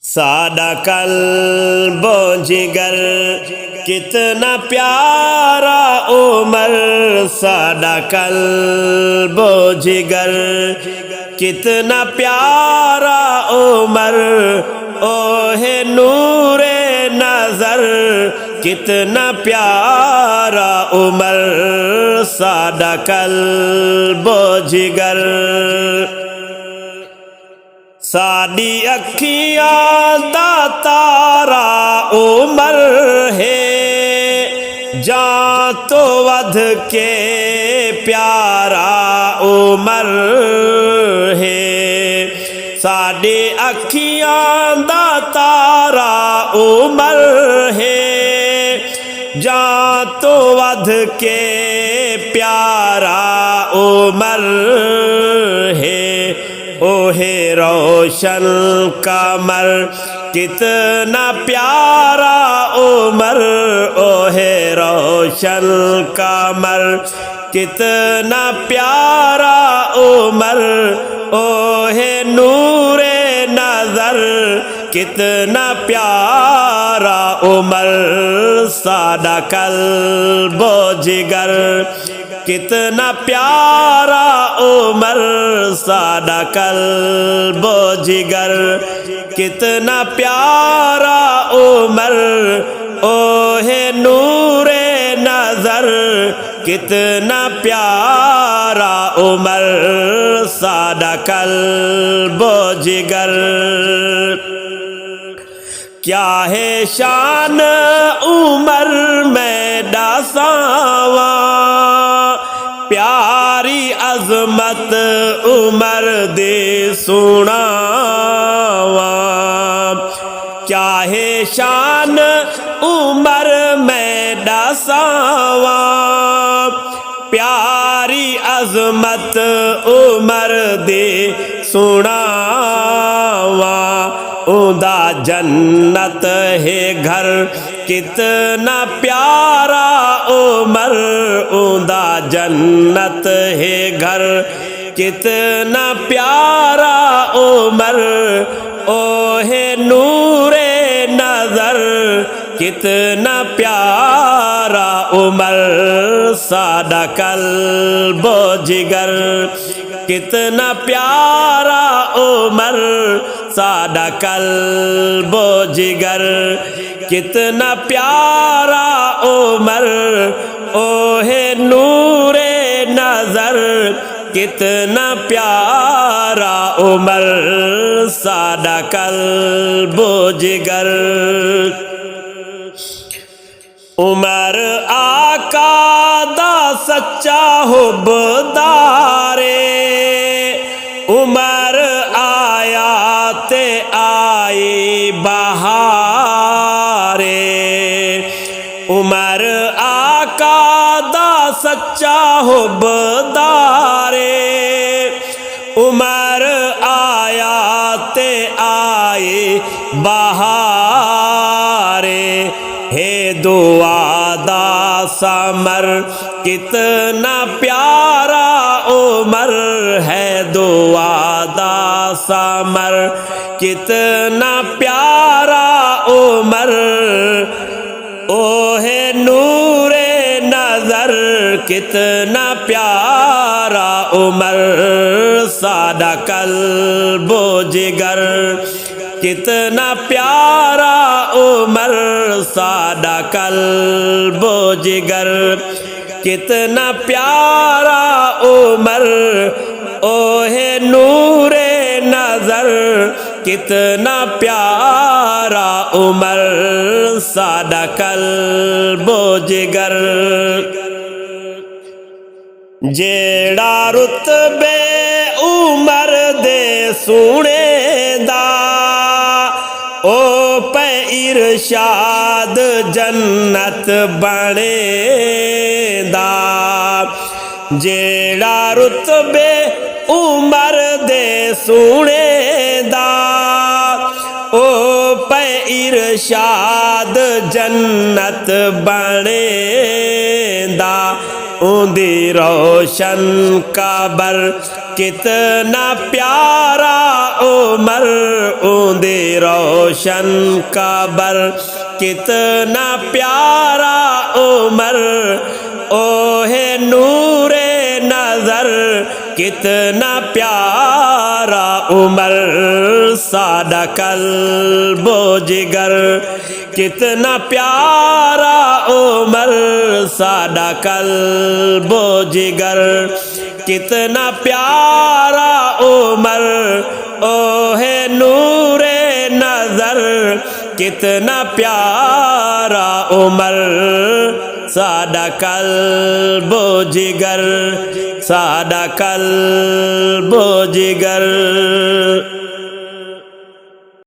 سادہ قلب و جگر کتنا پیارا عمر، سادہ قلب و جگر کتنا پیارا عمر، اوہ نور نظر کتنا پیارا عمر، سادہ قلب و جگر۔ ساڈی اکھیاں دا تارا عمر ہے، جان تو ودھ کے پیارا عمر ہے۔ ساڈی اکھیاں دا تارا عمر ہے، جان تو ودھ کے پیارا عمر ہے۔ اوہ روشن قمر کتنا پیارا عمر، اوہ روشن قمر کتنا پیارا عمر، اوہ نور نظر کتنا پیارا عمر، سادہ قلب و جگر کتنا پیارا عمر، سادہ قلب و جگر کتنا پیارا عمر، اوہ نور نظر کتنا پیارا عمر، سادہ قلب و جگر۔ کیا ہے شان عمر میں ڈاساواں، پیاری عظمت عمر دے سناواں۔ کیا ہے شان عمر میں ڈاساواں، پیاری عظمت عمر دے سناواں۔ اوندا جنت ہے گھر کتنا پیارا عمر، اوندا جنت ہے گھر کتنا پیارا عمر، اوہ نور نظر کتنا پیارا عمر، سادہ قلب و جگر کتنا پیارا عمر، سادہ قلب و جگر کتنا پیارا عمر، اوہ نور نظر کتنا پیارا عمر، سادہ قلب و جگر۔ عمر آقا دا سچا حبدارے، عمر آیا تے آئی بہارے، عمر آقا دا سچا حبدارے، عمر آیا تے آئی بہارے، ہے دعا دا ثمر کتنا پیارا عمر، ہے دعا دا ثمر کتنا پیارا عمر، اوہ نور نظر کتنا پیارا عمر، سادہ قلب و جگر کتنا پیارا عمر، سادہ قلب و جگر کتنا پیارا عمر، اوہ نور نظر کتنا پیارا عمر، سادہ قلب و جگر۔ جیڑا رتبے عمر دے سونے دا، او پہ ارشاد جنت بنے دا، جیڑا رتبے عمر دے سونے دا، او پہ ارشاد جنت بنے دا، اندی روشن قبر کتنا پیارا عمر اوندی روشن قبر کتنا پیارا عمر اوہ نور نظر کتنا پیارا عمر سادہ قلب و جگر کتنا پیارا عمر سادہ قلب و جگر کتنا پیارا عمر اوہ نور نظر کتنا پیارا عمر سادہ قلب و جگر سادہ قلب و جگر